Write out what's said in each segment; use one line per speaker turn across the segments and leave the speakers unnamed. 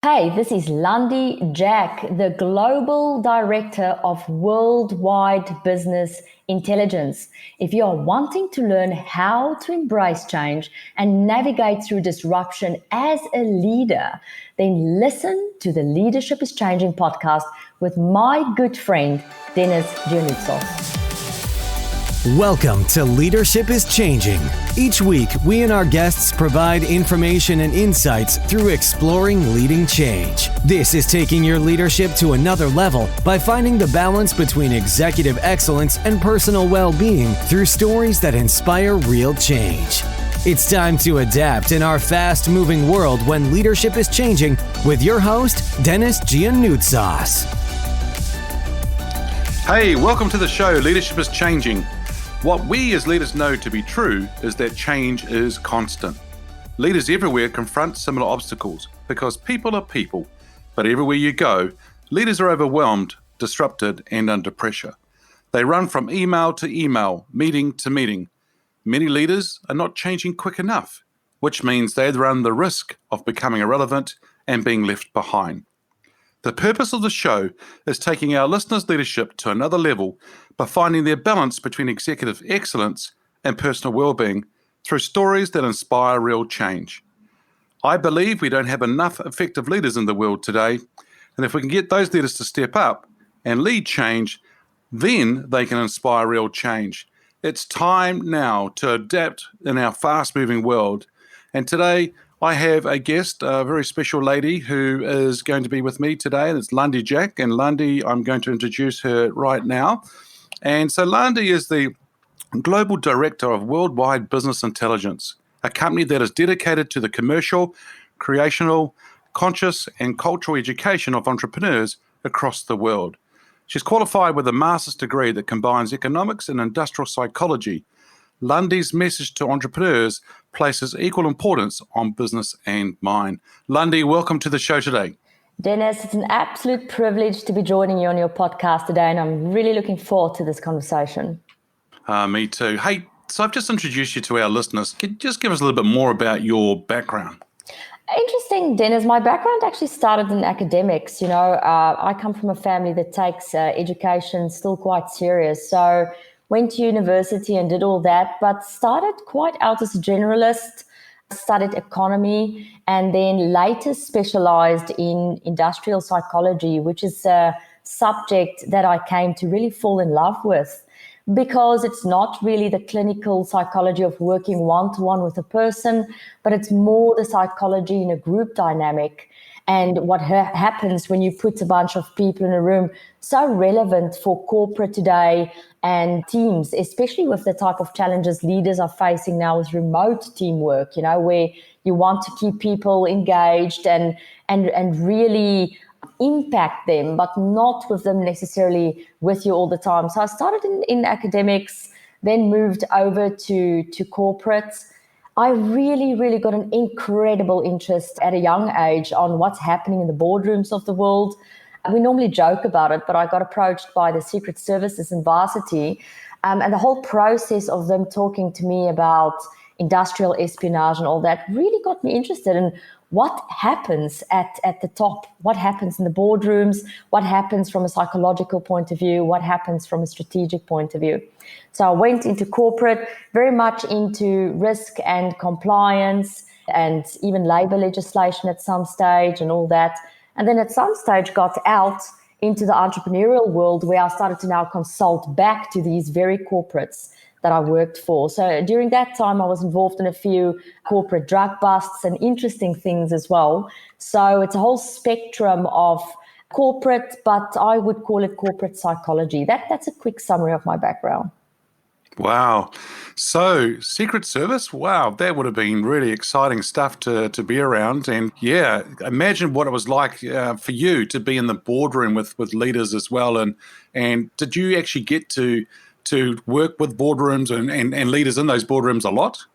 Hey, this is Landi Jac, the Global Director of Worldwide Business Intelligence. If you are wanting to learn how to embrace change and navigate through disruption as a leader, then listen to the Leadership is Changing podcast with my good friend, Dennis Dionutsos.
Welcome to Leadership is Changing. Each week, we and our guests provide information and insights through exploring leading change. This is taking your leadership to another level by finding the balance between executive excellence and personal well-being through stories that inspire real change. It's time to adapt in our fast-moving world when leadership is changing with your host, Dennis Dionutsos.
Hey, welcome to the show, Leadership is Changing. What we as leaders know to be true is that change is constant. Leaders everywhere confront similar obstacles because people are people. But everywhere you go, leaders are overwhelmed, disrupted, and under pressure. They run from email to email, meeting to meeting. Many leaders are not changing quick enough, which means they run the risk of becoming irrelevant and being left behind. The purpose of the show is taking our listeners' leadership to another level by finding their balance between executive excellence and personal well-being through stories that inspire real change. I believe we don't have enough effective leaders in the world today, and if we can get those leaders to step up and lead change, then they can inspire real change. It's time now to adapt in our fast-moving world, and today I have a guest, a very special lady who is going to be with me today, and it's Landi Jac. And Landi, I'm going to introduce her right now. And so Landi is the Global Director of Worldwide Business Intelligence, a company that is dedicated to the commercial, creational, conscious, and cultural education of entrepreneurs across the world. She's qualified with a master's degree that combines economics and industrial psychology. Landi's message to entrepreneurs places equal importance on business and mind. Landi, welcome to the show today.
Dennis, it's an absolute privilege to be joining you on your podcast today, and I'm really looking forward to this conversation.
Me too. Hey, so I've just introduced you to our listeners. Can you just give us a little bit more about your background?
Interesting, Dennis. My background actually started in academics. I come from a family that takes education still quite serious. So went to university and did all that, but started quite out as a generalist, studied economy, and then later specialized in industrial psychology, which is a subject that I came to really fall in love with because it's not really the clinical psychology of working one-to-one with a person, but it's more the psychology in a group dynamic and what happens when you put a bunch of people in a room. So relevant for corporate today and teams, especially with the type of challenges leaders are facing now with remote teamwork, where you want to keep people engaged and really impact them, but not with them necessarily with you all the time. So I started in academics, then moved over to corporate. I really, really got an incredible interest at a young age on what's happening in the boardrooms of the world. We normally joke about it, but I got approached by the Secret Services in varsity, and the whole process of them talking to me about industrial espionage and all that really got me interested in what happens at the top, what happens in the boardrooms, what happens from a psychological point of view, what happens from a strategic point of view. So I went into corporate, very much into risk and compliance and even labor legislation at some stage and all that. And then at some stage got out into the entrepreneurial world where I started to now consult back to these very corporates that I worked for. So during that time, I was involved in a few corporate drug busts and interesting things as well. So it's a whole spectrum of corporate, but I would call it corporate psychology. That's a quick summary of my background.
Wow. So Secret Service, wow, that would have been really exciting stuff to be around. And yeah, imagine what it was like for you to be in the boardroom with leaders as well. And did you actually get to work with boardrooms and leaders in those boardrooms a lot?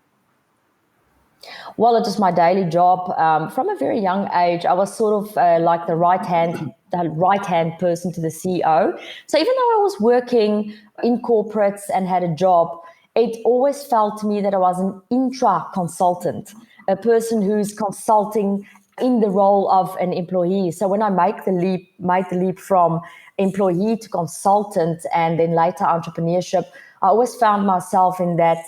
Well, it was my daily job. From a very young age, I was sort of like the right-hand person to the CEO. So even though I was working in corporates and had a job, it always felt to me that I was an intra-consultant, a person who's consulting in the role of an employee. So when I made the leap from employee to consultant and then later entrepreneurship, I always found myself in that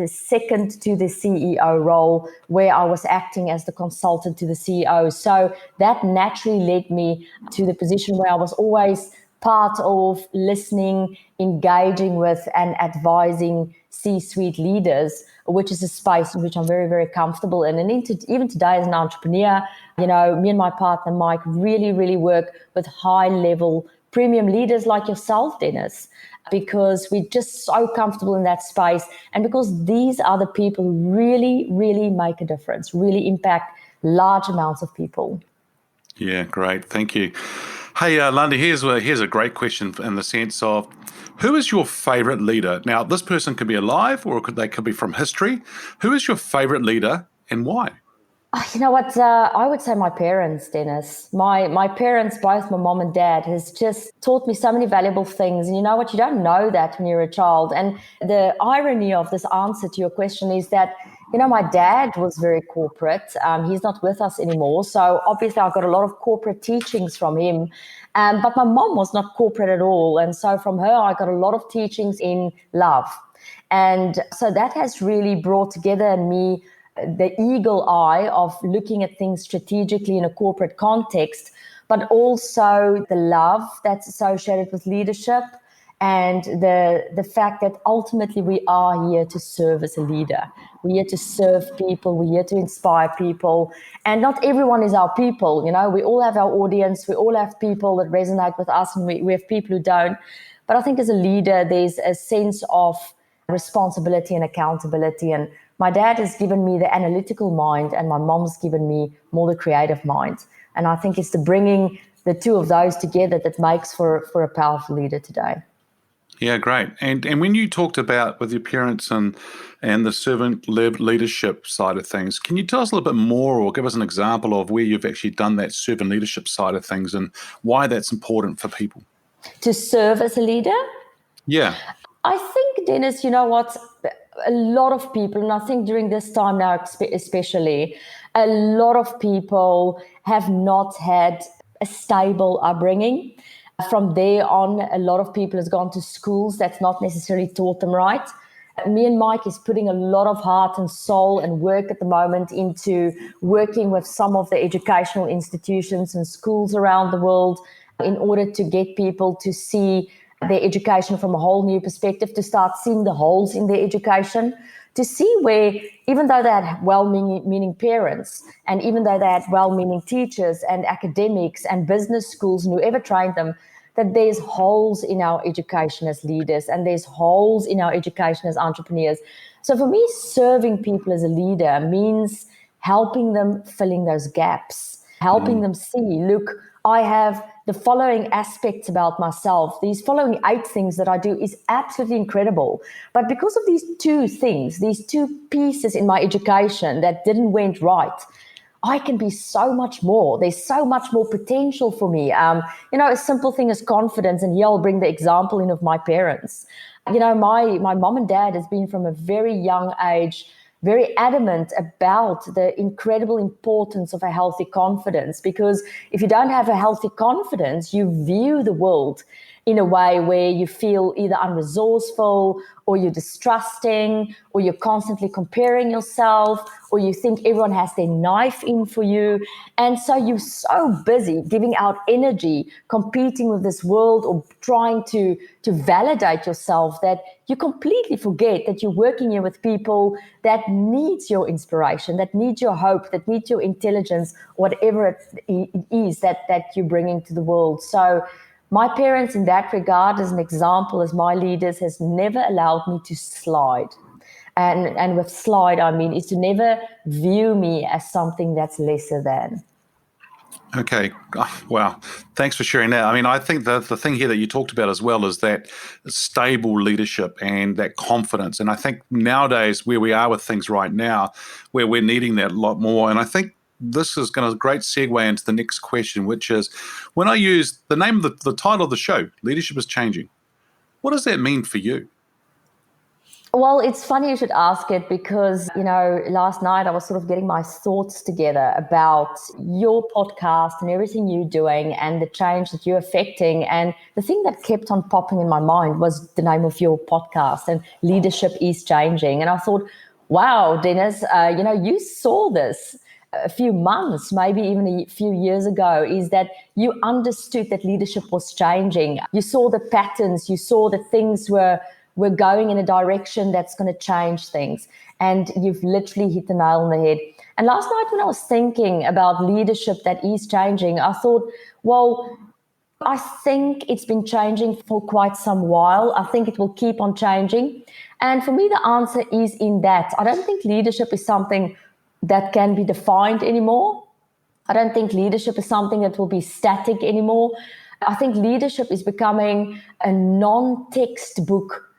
second to the CEO role where I was acting as the consultant to the CEO. So that naturally led me to the position where I was always part of listening, engaging with and advising C-suite leaders, which is a space in which I'm very, very comfortable in. And even today as an entrepreneur, me and my partner, Mike, really, really work with high-level premium leaders like yourself, Dennis, because we're just so comfortable in that space. And because these are the people who really, really make a difference, really impact large amounts of people.
Yeah, great. Thank you. Hey, Landi, here's a great question in the sense of, who is your favorite leader? Now, this person could be alive or they could be from history. Who is your favorite leader and why?
You know what? I would say my parents, Dennis. My parents, both my mom and dad, has just taught me so many valuable things. And you know what? You don't know that when you're a child. And the irony of this answer to your question is that, my dad was very corporate. He's not with us anymore. So obviously I got a lot of corporate teachings from him. But my mom was not corporate at all. And so from her, I got a lot of teachings in love. And so that has really brought together in me the eagle eye of looking at things strategically in a corporate context, but also the love that's associated with leadership and the fact that ultimately we are here to serve as a leader. We're here to serve people. We're here to inspire people. And not everyone is our people. We all have our audience. We all have people that resonate with us, and we have people who don't. But I think as a leader, there's a sense of responsibility and accountability. And my dad has given me the analytical mind, and my mom's given me more the creative mind. And I think it's the bringing the two of those together that makes for a powerful leader today.
Yeah, great. And when you talked about with your parents and the servant-led leadership side of things, can you tell us a little bit more or give us an example of where you've actually done that servant leadership side of things and why that's important for people?
To serve as a leader?
Yeah.
I think, Dennis, you know what? A lot of people, and I think during this time now especially, a lot of people have not had a stable upbringing. From there on, a lot of people has gone to schools that's not necessarily taught them right. Me and Mike is putting a lot of heart and soul and work at the moment into working with some of the educational institutions and schools around the world in order to get people to see their education from a whole new perspective, to start seeing the holes in their education, to see where, even though they had well-meaning parents, and even though they had well-meaning teachers and academics and business schools and whoever trained them, that there's holes in our education as leaders and there's holes in our education as entrepreneurs. So for me, serving people as a leader means helping them filling those gaps, helping them see, look, I have the following aspects about myself. These following 8 things that I do is absolutely incredible. But because of these 2 things, these 2 pieces in my education that didn't went right, I can be so much more. There's so much more potential for me. A simple thing is confidence. And here I'll bring the example in of my parents. My mom and dad has been from a very young age very adamant about the incredible importance of a healthy confidence, because if you don't have a healthy confidence, you view the world in a way where you feel either unresourceful or you're distrusting or you're constantly comparing yourself or you think everyone has their knife in for you. And so you're so busy giving out energy, competing with this world or trying to validate yourself that you completely forget that you're working here with people that needs your inspiration, that needs your hope, that needs your intelligence, whatever it is that you're bringing to the world. So my parents in that regard, as an example, as my leaders, has never allowed me to slide. And with slide, I mean, is to never view me as something that's lesser than.
Okay. Oh, wow. Thanks for sharing that. I mean, I think the thing here that you talked about as well is that stable leadership and that confidence. And I think nowadays where we are with things right now, where we're needing that a lot more. And I think this is going to great segue into the next question, which is when I use the name of the title of the show, Leadership is Changing. What does that mean for you?
Well, it's funny you should ask it because, last night I was sort of getting my thoughts together about your podcast and everything you're doing and the change that you're affecting. And the thing that kept on popping in my mind was the name of your podcast, and Leadership is Changing. And I thought, wow, Dennis, you saw this a few months, maybe even a few years ago, is that you understood that leadership was changing. You saw the patterns, you saw that things were going in a direction that's going to change things. And you've literally hit the nail on the head. And last night when I was thinking about leadership that is changing, I thought, well, I think it's been changing for quite some while. I think it will keep on changing. And for me, the answer is in that. I don't think leadership is something that can be defined anymore. I don't think leadership is something that will be static anymore. I think leadership is becoming a non-textbook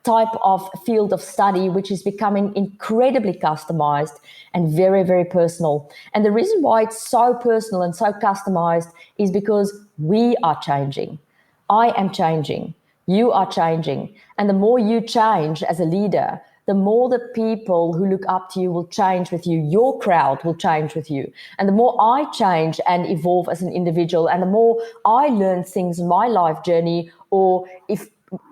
type of field of study, which is becoming incredibly customized and very, very personal. And the reason why it's so personal and so customized is because we are changing. I am changing. You are changing. And the more you change as a leader, the more the people who look up to you will change with you. Your crowd will change with you. And the more I change and evolve as an individual, and the more I learn things in my life journey, or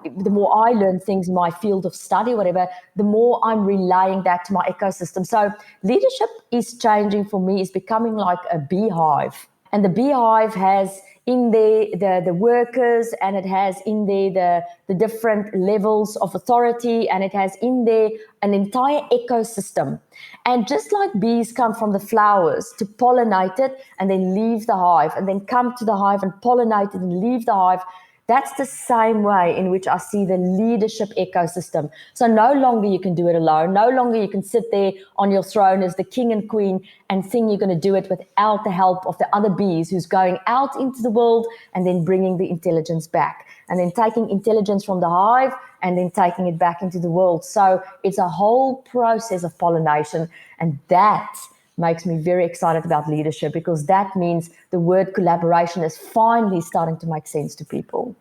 the more I learn things in my field of study, whatever, the more I'm relaying that to my ecosystem. So leadership is changing for me, is becoming like a beehive. And the beehive has in there the workers, and it has in there the different levels of authority, and it has in there an entire ecosystem. And just like bees come from the flowers to pollinate it and then leave the hive, and then come to the hive and pollinate it and leave the hive, that's the same way in which I see the leadership ecosystem. So no longer you can do it alone. No longer you can sit there on your throne as the king and queen and think you're going to do it without the help of the other bees who's going out into the world and then bringing the intelligence back, and then taking intelligence from the hive and then taking it back into the world. So it's a whole process of pollination, and that makes me very excited about leadership, because that means the word collaboration is finally starting to make sense to people.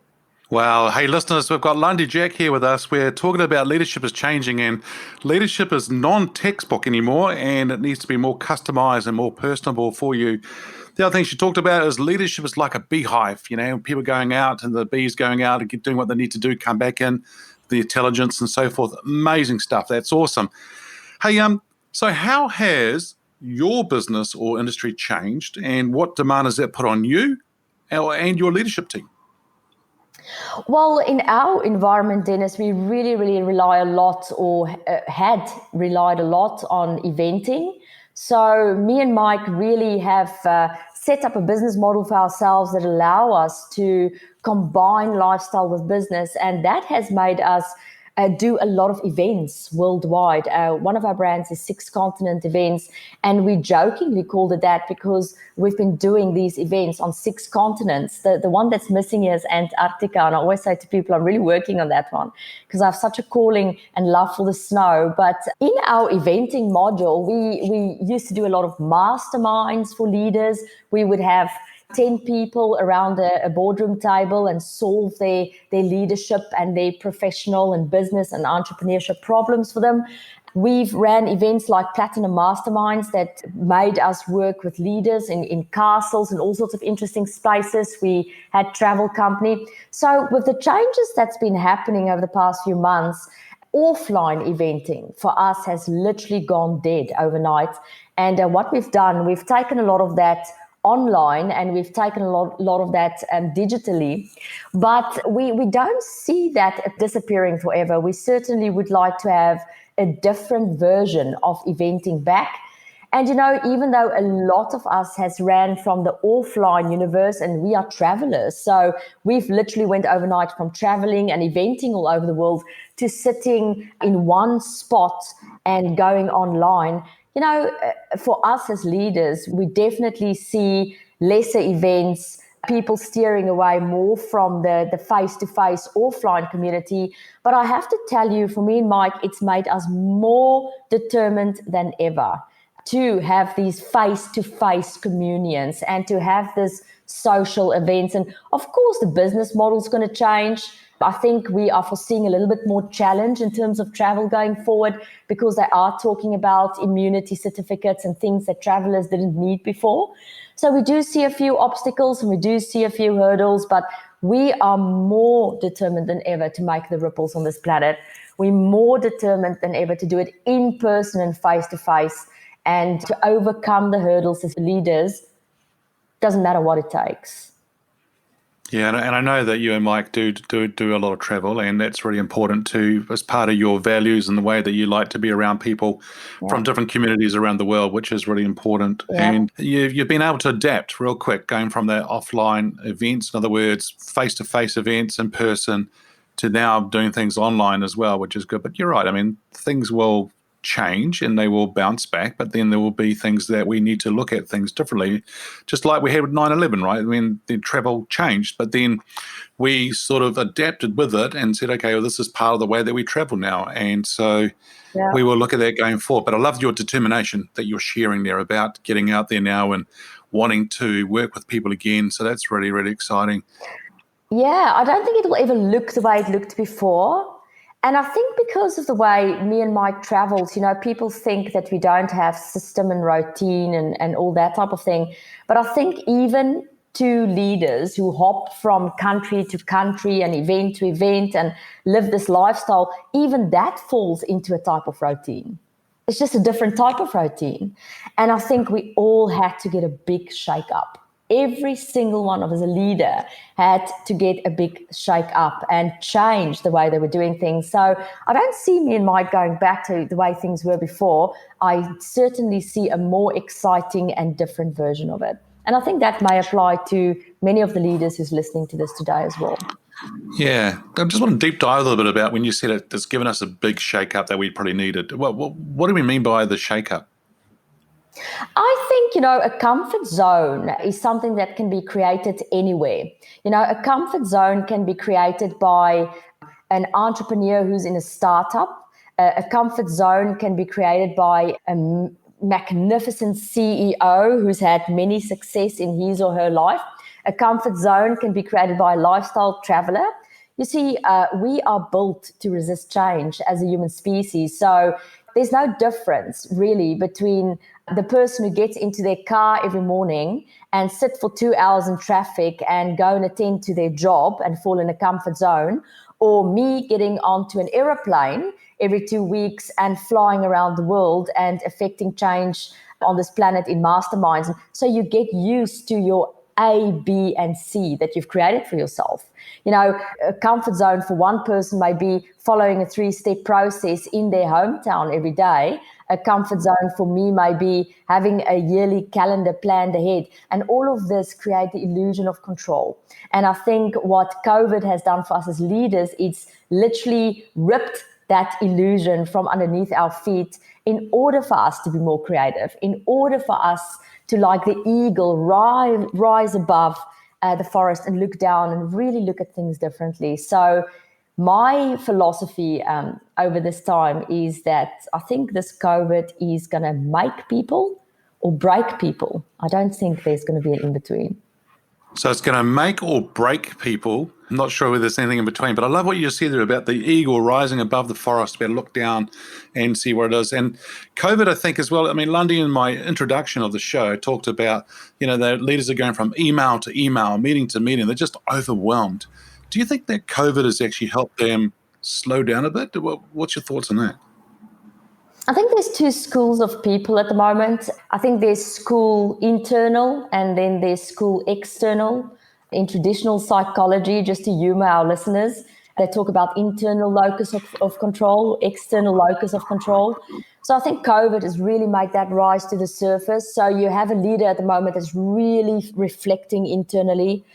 Wow. Hey, listeners, we've got Landi Jac here with us. We're talking about leadership is changing, and leadership is non-textbook anymore, and it needs to be more customized and more personable for you. The other thing she talked about is leadership is like a beehive, people going out and the bees going out and doing what they need to do, come back in, the intelligence and so forth. Amazing stuff. That's awesome. Hey, so how has your business or industry changed, and what demand has that put on you and your leadership team?
Well, in our environment, Dennis, we really, really rely a lot, or had relied a lot, on eventing. So me and Mike really have set up a business model for ourselves that allow us to combine lifestyle with business, and that has made us do a lot of events worldwide. One of our brands is 6 continent events, and we jokingly called it that because we've been doing these events on 6 continents. The one that's missing here is Antarctica, and I always say to people, I'm really working on that one because I have such a calling and love for the snow. But in our eventing module, we used to do a lot of masterminds for leaders. We would have 10 people around a boardroom table and solve their leadership and their professional and business and entrepreneurship problems for them. We've ran events like Platinum Masterminds that made us work with leaders in castles and all sorts of interesting spaces. We had travel company. So with the changes that's been happening over the past few months, offline eventing for us has literally gone dead overnight. And what we've done, we've taken a lot of that online, and we've taken a lot of that digitally, but we don't see that disappearing forever. We certainly would like to have a different version of eventing back. And even though a lot of us has ran from the offline universe, and we are travelers, so we've literally went overnight from traveling and eventing all over the world to sitting in one spot and going online. For us as leaders, we definitely see lesser events, people steering away more from the face-to-face offline community. But I have to tell you, for me and Mike, it's made us more determined than ever to have these face-to-face communions and to have this social events. And of course, the business model is going to change. I think we are foreseeing a little bit more challenge in terms of travel going forward because they are talking about immunity certificates and things that travelers didn't need before. So we do see a few obstacles and we do see a few hurdles, but we are more determined than ever to make the ripples on this planet. We're more determined than ever to do it in person and face to face and to overcome the hurdles as leaders. Doesn't matter what it takes.
Yeah, and I know that you and Mike do a lot of travel, and that's really important too, as part of your values and the way that you like to be around people from different communities around the world, which is really important.
Yeah.
And you've been able to adapt real quick, going from the offline events, in other words, face-to-face events in person, to now doing things online as well, which is good. But you're right. I mean, things will change and they will bounce back, but then there will be things that we need to look at things differently, just like we had with 9/11, right? I mean, the travel changed, but then we sort of adapted with it and said, okay, well, this is part of the way that we travel now. And so we will look at that going forward. But I love your determination that you're sharing there about getting out there now and wanting to work with people again. So that's really, really exciting.
Yeah, I don't think it will ever look the way it looked before. And I think because of the way me and Mike travels, you know, people think that we don't have system and routine and all that type of thing. But I think even to leaders who hop from country to country and event to event and live this lifestyle, even that falls into a type of routine. It's just a different type of routine. And I think we all had to get a big shake up. Every single one of us, as a leader, had to get a big shake up and change the way they were doing things. So I don't see me and Mike going back to the way things were before. I certainly see a more exciting and different version of it. And I think that may apply to many of the leaders who's listening to this today as well.
Yeah, I just want to deep dive a little bit about when you said it's given us a big shake up that we probably needed. What do we mean by the shake up?
I think, you know, a comfort zone is something that can be created anywhere. You know, a comfort zone can be created by an entrepreneur who's in a startup. A comfort zone can be created by a magnificent CEO who's had many success in his or her life. A comfort zone can be created by a lifestyle traveler. You see, we are built to resist change as a human species. So there's no difference really between the person who gets into their car every morning and sit for 2 hours in traffic and go and attend to their job and fall in a comfort zone, or me getting onto an aeroplane every 2 weeks and flying around the world and affecting change on this planet in masterminds. So you get used to your A, B, and C that you've created for yourself. You know, a comfort zone for one person may be following a 3-step process in their hometown every day. A comfort zone for me may be having a yearly calendar planned ahead. And all of this create the illusion of control. And I think what COVID has done for us as leaders, it's literally ripped that illusion from underneath our feet in order for us to be more creative, in order for us to, like the eagle, rise above the forest and look down and really look at things differently. So my philosophy over this time is that I think this COVID is going to make people or break people. I don't think there's going to be an in-between.
So it's going to make or break people. I'm not sure whether there's anything in between, but I love what you said there about the eagle rising above the forest, to be able to look down and see what it is. And COVID, I think, as well. I mean, Landi, in my introduction of the show, talked about, you know, the leaders are going from email to email, meeting to meeting. They're just overwhelmed. Do you think that COVID has actually helped them slow down a bit? What's your thoughts on that?
I think there's two schools of people at the moment. I think there's school internal and then there's school external. In traditional psychology, just to humor our listeners, they talk about internal locus of control, external locus of control. So I think COVID has really made that rise to the surface. So you have a leader at the moment that's really reflecting internally,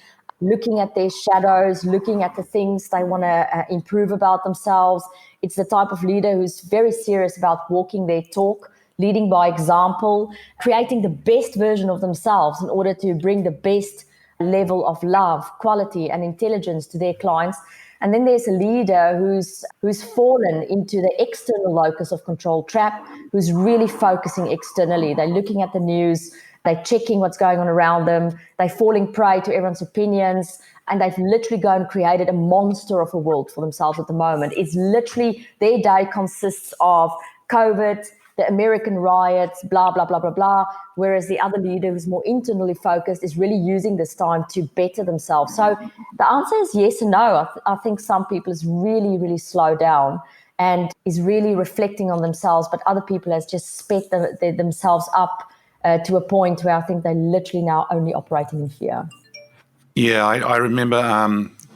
looking at their shadows, looking at the things they want to improve about themselves. It's the type of leader who's very serious about walking their talk, leading by example, creating the best version of themselves in order to bring the best level of love, quality, and intelligence to their clients. And then there's a leader who's fallen into the external locus of control trap, who's really focusing externally. They're looking at the news, They're checking what's going on around them. They're falling prey to everyone's opinions. And they've literally gone and created a monster of a world for themselves at the moment. It's literally, their day consists of COVID, the American riots, blah, blah, blah, blah, blah. Whereas the other leader who's more internally focused is really using this time to better themselves. So the answer is yes and no. I think some people is really, really slow down and is really reflecting on themselves, but other people has just sped themselves up to a point where I think they're literally now only operating in fear.
Yeah, I remember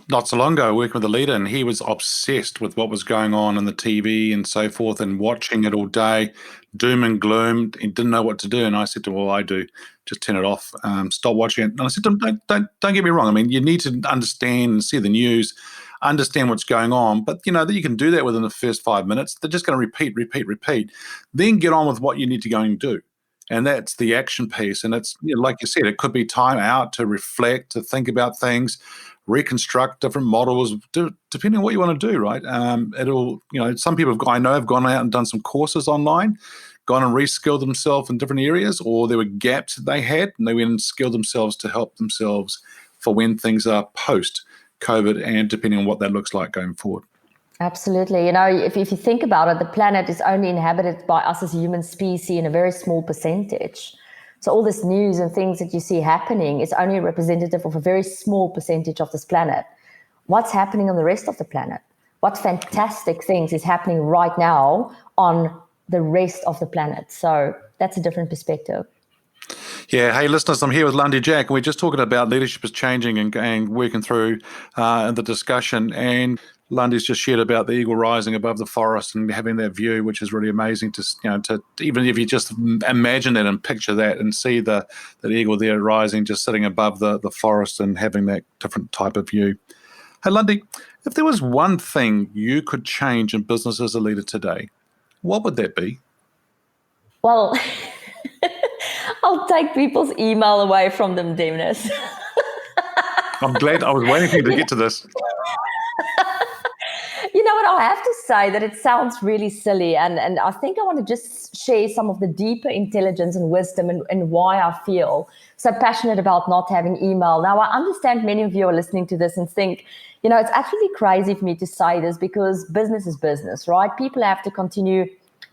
not so long ago working with a leader, and he was obsessed with what was going on the TV and so forth, and watching it all day, doom and gloom. He didn't know what to do, and I said to him, "Well, I do. Just turn it off. Stop watching it." And I said to him, "Don't get me wrong. I mean, you need to understand and see the news, understand what's going on. But that you can do that within the first 5 minutes. They're just going to repeat. Then get on with what you need to go and do." And that's the action piece. And it's, like you said, it could be time out to reflect, to think about things, reconstruct different models, depending on what you want to do, right? It'll, some people I know have gone out and done some courses online, gone and reskilled themselves in different areas, or there were gaps that they had, and they went and skilled themselves to help themselves for when things are post-COVID, and depending on what that looks like going forward.
Absolutely. If you think about it, the planet is only inhabited by us as a human species in a very small percentage. So all this news and things that you see happening is only representative of a very small percentage of this planet. What's happening on the rest of the planet? What fantastic things is happening right now on the rest of the planet? So that's a different perspective.
Yeah. Hey, listeners, I'm here with Landi Jac, and we're just talking about leadership is changing and working through the discussion. And Landi's just shared about the eagle rising above the forest and having that view, which is really amazing to even if you just imagine it and picture that and see the eagle there rising, just sitting above the forest and having that different type of view. Hey, Landi, if there was one thing you could change in business as a leader today, what would that be?
Well, I'll take people's email away from them, Dennis.
I'm glad. I was waiting for you to get to this.
You know what, I have to say that it sounds really silly, and I think I want to just share some of the deeper intelligence and wisdom and why I feel so passionate about not having email. Now, I understand many of you are listening to this and think, it's actually crazy for me to say this because business is business, right? People have to continue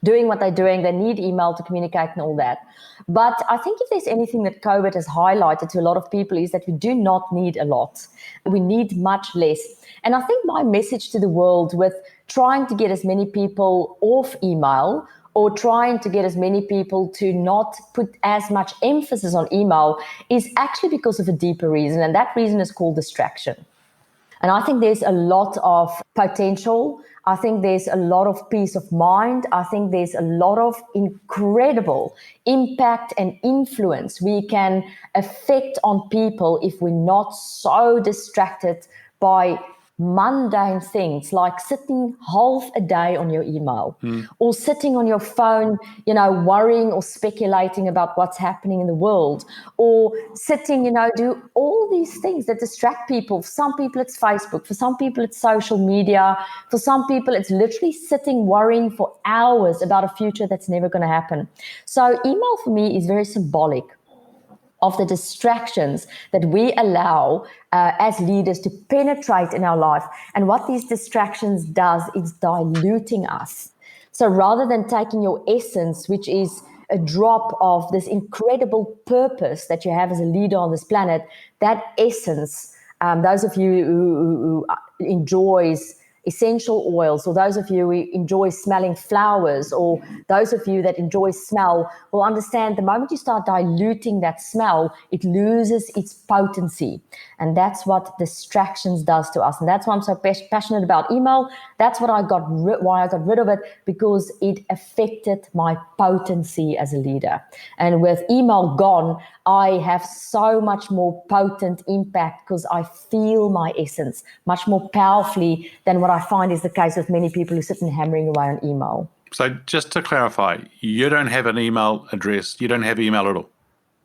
doing what they're doing. They need email to communicate and all that. But I think if there's anything that COVID has highlighted to a lot of people is that we do not need a lot. We need much less. And I think my message to the world with trying to get as many people off email or trying to get as many people to not put as much emphasis on email is actually because of a deeper reason. And that reason is called distraction. And I think there's a lot of potential. I think there's a lot of peace of mind. I think there's a lot of incredible impact and influence we can affect on people if we're not so distracted by mundane things like sitting half a day on your email or sitting on your phone, worrying or speculating about what's happening in the world, or sitting, do all these things that distract people. For some people, it's Facebook. For some people, it's social media. For some people, it's literally sitting worrying for hours about a future that's never going to happen. So email for me is very symbolic of the distractions that we allow as leaders to penetrate in our life. And what these distractions does is diluting us. So rather than taking your essence, which is a drop of this incredible purpose that you have as a leader on this planet, that essence, those of you who enjoys essential oils, or those of you who enjoy smelling flowers, or those of you that enjoy smell will understand the moment you start diluting that smell, it loses its potency. And that's what distractions does to us. And that's why I'm so passionate about email. That's what why I got rid of it, because it affected my potency as a leader. And with email gone, I have so much more potent impact because I feel my essence much more powerfully than what I find is the case with many people who sit and hammering away on email.
So just to clarify, you don't have an email address. You don't have email at all.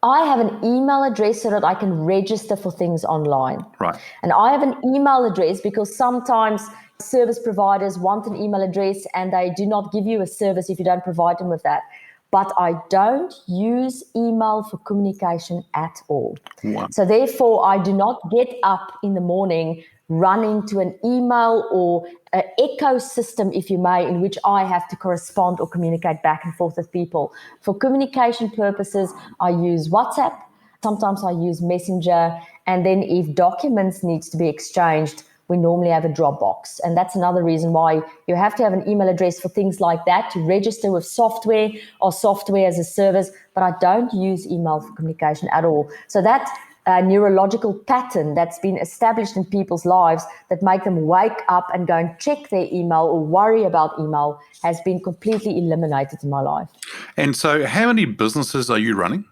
I have an email address so that I can register for things online.
Right.
And I have an email address because sometimes service providers want an email address and they do not give you a service if you don't provide them with that. but I don't use email for communication at all.
Wow.
So therefore, I do not get up in the morning, run into an email or an ecosystem, if you may, in which I have to correspond or communicate back and forth with people. For communication purposes, I use WhatsApp. Sometimes I use Messenger. And then if documents needs to be exchanged, we normally have a Dropbox. And that's another reason why you have to have an email address for things like that, to register with software or software as a service. But I don't use email for communication at all. So that neurological pattern that's been established in people's lives that make them wake up and go and check their email or worry about email has been completely eliminated in my life.
And so how many businesses are you running?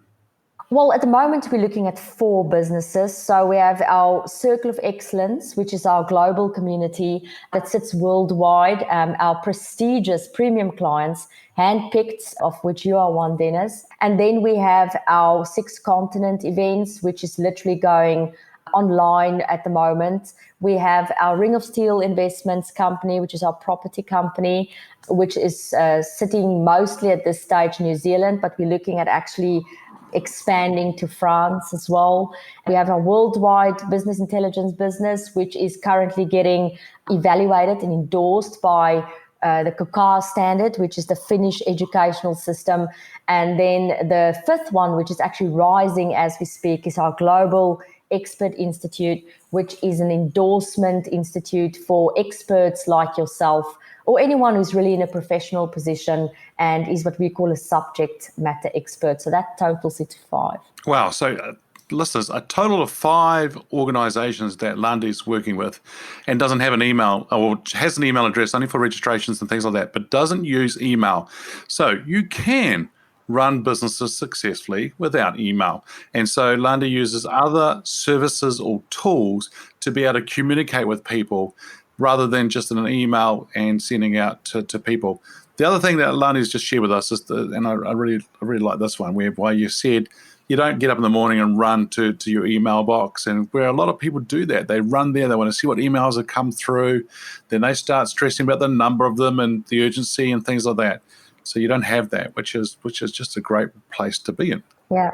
Well, at the moment, we're looking at 4 businesses. So we have our Circle of Excellence, which is our global community that sits worldwide, our prestigious premium clients, handpicked, of which you are one, Dennis. And then we have our 6-continent events, which is literally going online at the moment. We have our Ring of Steel Investments company, which is our property company, which is sitting mostly at this stage in New Zealand, but we're looking at actually expanding to France as well. We have a worldwide business intelligence business, which is currently getting evaluated and endorsed by the KOKA standard, which is the Finnish educational system. And then the 5th one, which is actually rising as we speak, is our Global Expert Institute, which is an endorsement institute for experts like yourself or anyone who's really in a professional position and is what we call a subject matter expert. So that totals it to 5.
Wow. So listeners, a total of 5 organizations that Landi's working with and doesn't have an email or has an email address only for registrations and things like that, but doesn't use email. So you can run businesses successfully without email. And so Landi uses other services or tools to be able to communicate with people rather than just in an email and sending out to people. The other thing that Landi's just shared with us is, and I really like this one, where you said you don't get up in the morning and run to your email box, and where a lot of people do that. They run there, they want to see what emails have come through, then they start stressing about the number of them and the urgency and things like that. So you don't have that, which is just a great place to be in.
Yeah.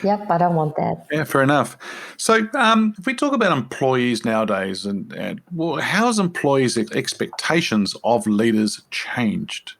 Yep, I don't want that.
Yeah, fair enough. So if we talk about employees nowadays, and well, how has employees' expectations of leaders changed?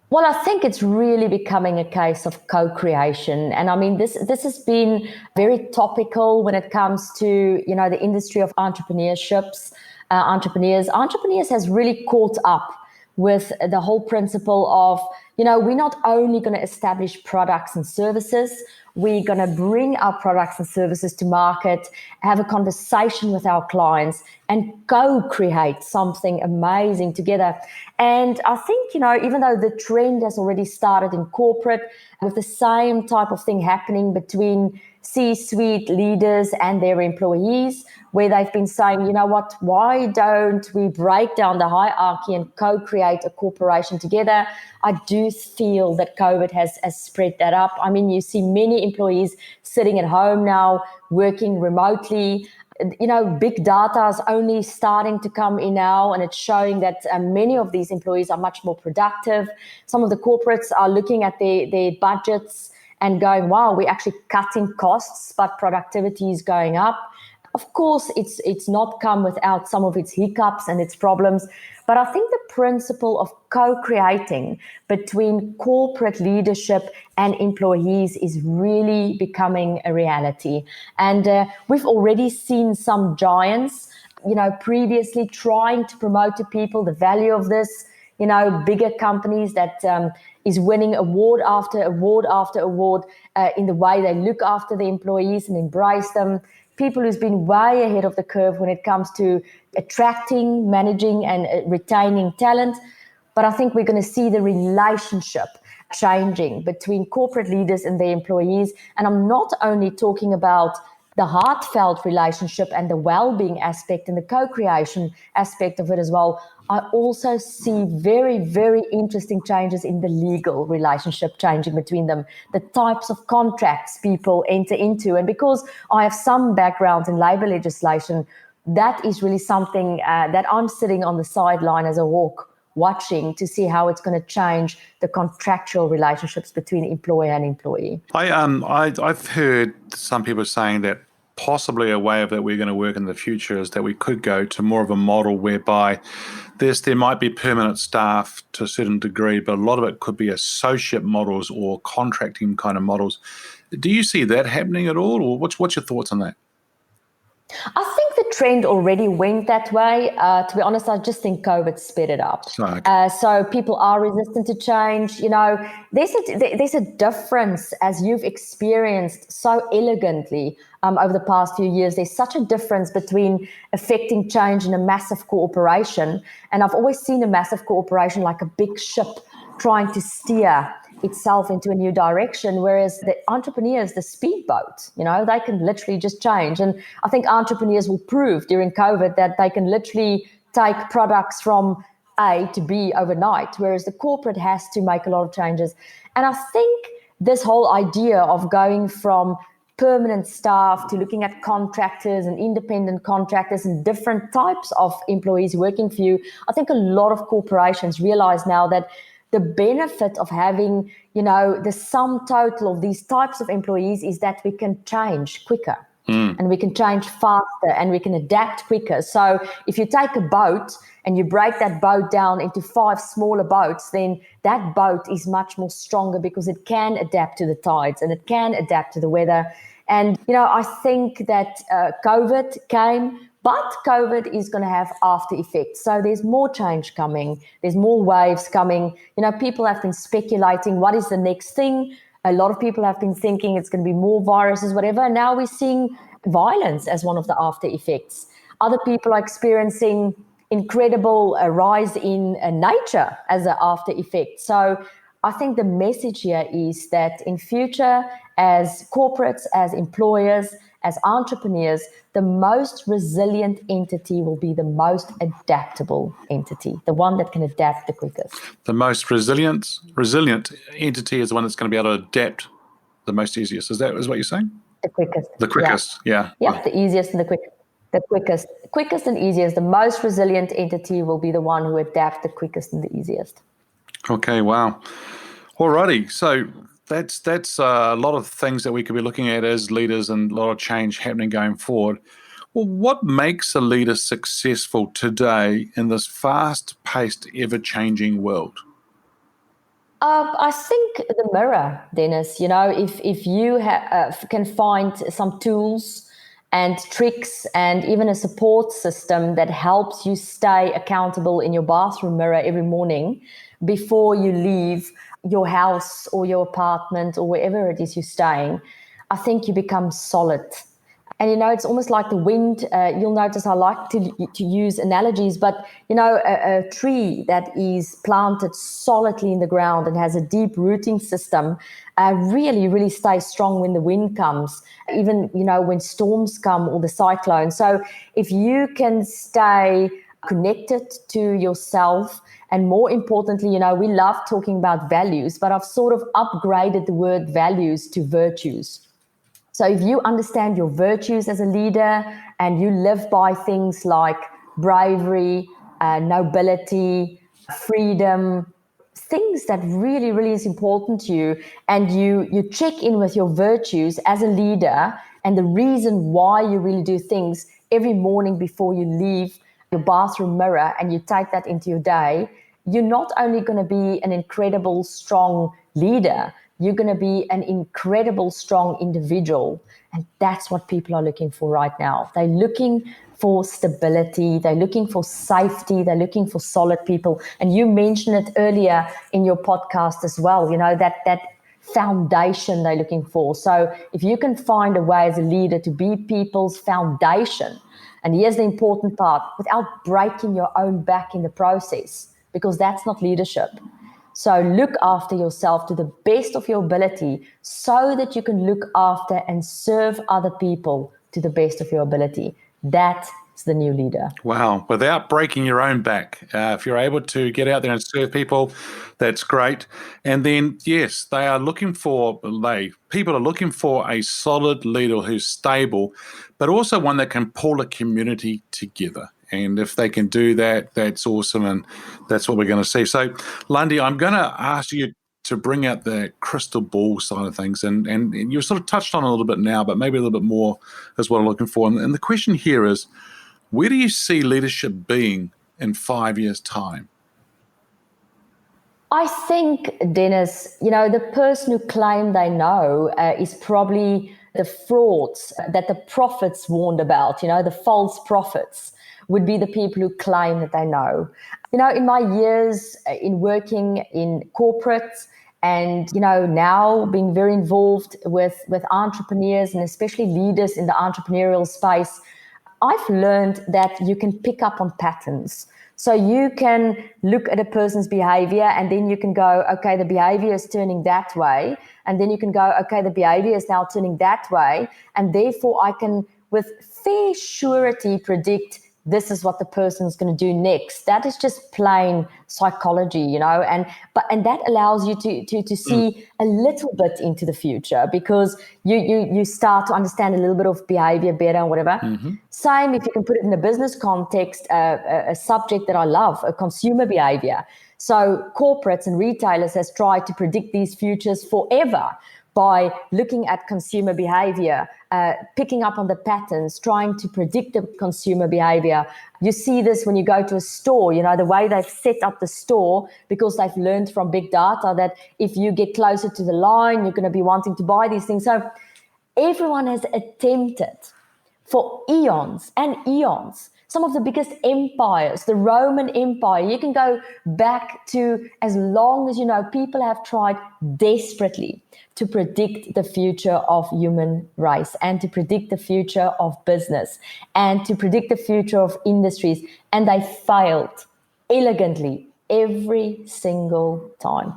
Well, I think it's really becoming a case of co-creation. And I mean, this has been very topical when it comes to, the industry of entrepreneurships, entrepreneurs. Entrepreneurs has really caught up with the whole principle of, we're not only going to establish products and services, we're going to bring our products and services to market, have a conversation with our clients, and co-create something amazing together. And I think, even though the trend has already started in corporate, with the same type of thing happening between C-suite leaders and their employees, where they've been saying, you know what, why don't we break down the hierarchy and co-create a corporation together? I do feel that COVID has spread that up. I mean, you see many employees sitting at home now, working remotely. Big data is only starting to come in now, and it's showing that many of these employees are much more productive. Some of the corporates are looking at their budgets and going, wow, we're actually cutting costs, but productivity is going up. Of course, it's not come without some of its hiccups and its problems, but I think the principle of co-creating between corporate leadership and employees is really becoming a reality. And we've already seen some giants, previously trying to promote to people the value of this, bigger companies that is winning award after award after award in the way they look after the employees and embrace them. People who's been way ahead of the curve when it comes to attracting, managing, and retaining talent. But I think we're going to see the relationship changing between corporate leaders and their employees. And I'm not only talking about the heartfelt relationship and the well-being aspect and the co-creation aspect of it as well. I also see very, very interesting changes in the legal relationship changing between them, the types of contracts people enter into. And because I have some background in labor legislation, that is really something that I'm sitting on the sideline as a hawk watching to see how it's going to change the contractual relationships between employer and employee.
I've heard some people saying that possibly a way that we're going to work in the future is that we could go to more of a model whereby there might be permanent staff to a certain degree, but a lot of it could be associate models or contracting kind of models. Do you see that happening at all, or what's your thoughts on that?
I think the trend already went that way. To be honest, I just think COVID sped it up. So people are resistant to change. There's a difference, as you've experienced so elegantly over the past few years. There's such a difference between affecting change in a massive corporation. And I've always seen a massive corporation like a big ship trying to steer itself into a new direction, whereas the entrepreneurs, the speedboat, they can literally just change. And I think entrepreneurs will prove during COVID that they can literally take products from A to B overnight, whereas the corporate has to make a lot of changes. And I think this whole idea of going from permanent staff to looking at contractors and independent contractors and different types of employees working for you, I think a lot of corporations realize now that the benefit of having, the sum total of these types of employees is that we can change quicker and we can change faster and we can adapt quicker. So if you take a boat and you break that boat down into 5 smaller boats, then that boat is much more stronger because it can adapt to the tides and it can adapt to the weather. And, I think that COVID came, but COVID is going to have after effects. So there's more change coming. There's more waves coming. People have been speculating, what is the next thing? A lot of people have been thinking it's going to be more viruses, whatever. And now we're seeing violence as one of the after effects. Other people are experiencing incredible rise in nature as an after effect. So I think the message here is that in future, as corporates, as employers, as entrepreneurs, the most resilient entity will be the most adaptable entity, the one that can adapt the quickest.
The most resilient entity is the one that's going to be able to adapt the most easiest. Is what you're saying?
The quickest.
The quickest, yeah.
Yeah, the easiest and the quickest. The quickest and easiest. The most resilient entity will be the one who adapts the quickest and the easiest.
Okay, wow. Alrighty, so that's a lot of things that we could be looking at as leaders and a lot of change happening going forward. Well, what makes a leader successful today in this fast-paced, ever-changing world?
I think the mirror, Dennis. If you can find some tools and tricks and even a support system that helps you stay accountable in your bathroom mirror every morning before you leave your house or your apartment or wherever it is you're staying, I think you become solid. And, it's almost like the wind. You'll notice I like to use analogies, but, a tree that is planted solidly in the ground and has a deep rooting system really, really stays strong when the wind comes, even, when storms come or the cyclone. So if you can stay connected to yourself, and more importantly, we love talking about values, but I've sort of upgraded the word values to virtues. So if you understand your virtues as a leader and you live by things like bravery, nobility, freedom, things that really, really is important to you, and you check in with your virtues as a leader and the reason why you really do things every morning before you leave your bathroom mirror, and you take that into your day, you're not only going to be an incredible, strong leader, you're going to be an incredible, strong individual. And that's what people are looking for right now. They're looking for stability. They're looking for safety. They're looking for solid people. And you mentioned it earlier in your podcast as well, that foundation they're looking for. So if you can find a way as a leader to be people's foundation, and here's the important part, without breaking your own back in the process, because that's not leadership. So look after yourself to the best of your ability so that you can look after and serve other people to the best of your ability. That's the new leader.
Wow. Without breaking your own back. If you're able to get out there and serve people, that's great. And then, yes, people are looking for a solid leader who's stable, but also one that can pull a community together. And if they can do that, that's awesome. And that's what we're going to see. So, Landi, I'm going to ask you to bring out the crystal ball side of things. And you sort of touched on it a little bit now, but maybe a little bit more is what I'm looking for. And the question here is, where do you see leadership being in 5 years' time?
I think, Dennis, the person who claimed they know is probably the frauds that the prophets warned about, the false prophets would be the people who claim that they know. In my years in working in corporate and, now being very involved with entrepreneurs and especially leaders in the entrepreneurial space, I've learned that you can pick up on patterns. So you can look at a person's behavior and then you can go, okay, the behavior is turning that way. And then you can go, okay, the behavior is now turning that way. And therefore I can, with fair surety, predict this is what the person's going to do next. That is just plain psychology, and that allows you to see a little bit into the future because you start to understand a little bit of behavior better and whatever. Mm-hmm. Same if you can put it in a business context, a subject that I love, a consumer behavior. So corporates and retailers has tried to predict these futures forever by looking at consumer behavior, picking up on the patterns, trying to predict the consumer behavior. You see this when you go to a store, the way they've set up the store because they've learned from big data that if you get closer to the line, you're going to be wanting to buy these things. So everyone has attempted for eons and eons. Some of the biggest empires, the Roman Empire, you can go back to as long as people have tried desperately to predict the future of human race and to predict the future of business and to predict the future of industries. And they failed elegantly every single time.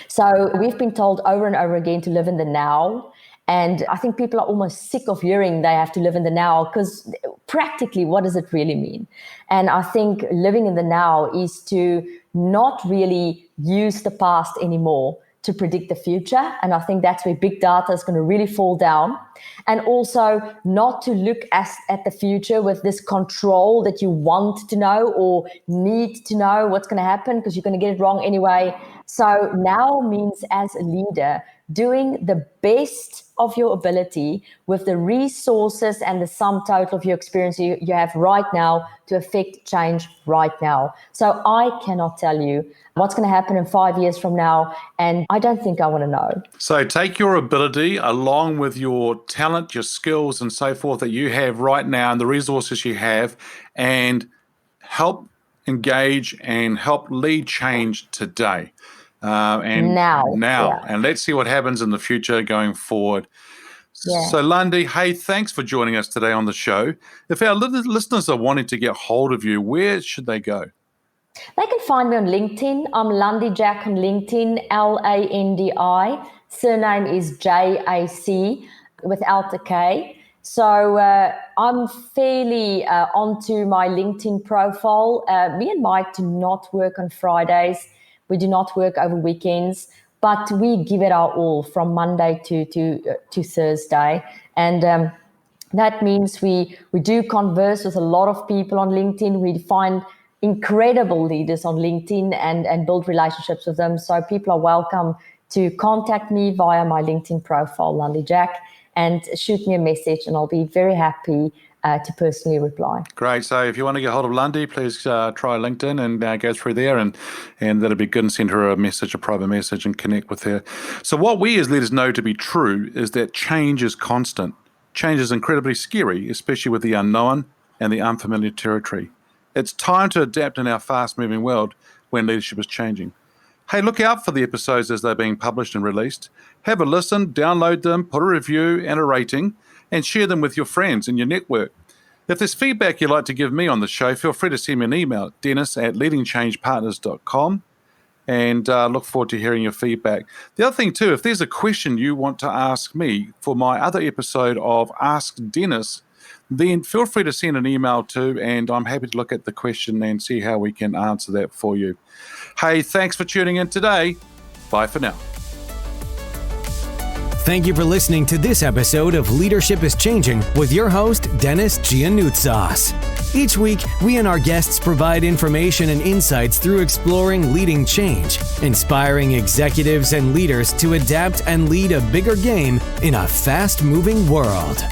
So we've been told over and over again to live in the now. And I think people are almost sick of hearing they have to live in the now because practically, what does it really mean? And I think living in the now is to not really use the past anymore to predict the future. And I think that's where big data is going to really fall down. And also not to look at the future with this control that you want to know or need to know what's going to happen because you're going to get it wrong anyway. So now means as a leader, doing the best of your ability with the resources and the sum total of your experience you have right now to affect change right now. So I cannot tell you what's going to happen in 5 years from now, and I don't think I want to know.
So take your ability along with your talent, your skills and so forth that you have right now and the resources you have and help engage and help lead change today. And now. Yeah. And let's see what happens in the future going forward. Yeah. So Landi, hey, thanks for joining us today on the show. If our listeners are wanting to get hold of you, where should they go?
They can find me on LinkedIn. I'm Landi Jac on LinkedIn, Landi. Surname is Jac without a K. So I'm fairly onto my LinkedIn profile. Me and Mike do not work on Fridays. We do not work over weekends, but we give it our all from Monday to Thursday. And that means we do converse with a lot of people on LinkedIn. We find incredible leaders on LinkedIn and build relationships with them. So people are welcome to contact me via my LinkedIn profile, Landi Jac, and shoot me a message, and I'll be very happy to personally reply.
Great. So if you want to get hold of Landi, please try LinkedIn and go through there and that'll be good, and send her a message, a private message, and connect with her. So what we as leaders know to be true is that change is constant. Change is incredibly scary, especially with the unknown and the unfamiliar territory. It's time to adapt in our fast-moving world when leadership is changing. Hey, look out for the episodes as they're being published and released. Have a listen, download them, put a review and a rating, and share them with your friends and your network. If there's feedback you'd like to give me on the show, feel free to send me an email at dennis@leadingchangepartners.com, and look forward to hearing your feedback. The other thing too, if there's a question you want to ask me for my other episode of Ask Dennis, then feel free to send an email too, and I'm happy to look at the question and see how we can answer that for you. Hey, thanks for tuning in today. Bye for now.
Thank you for listening to this episode of Leadership is Changing with your host, Dennis Giannoutsas. Each week, we and our guests provide information and insights through exploring leading change, inspiring executives and leaders to adapt and lead a bigger game in a fast-moving world.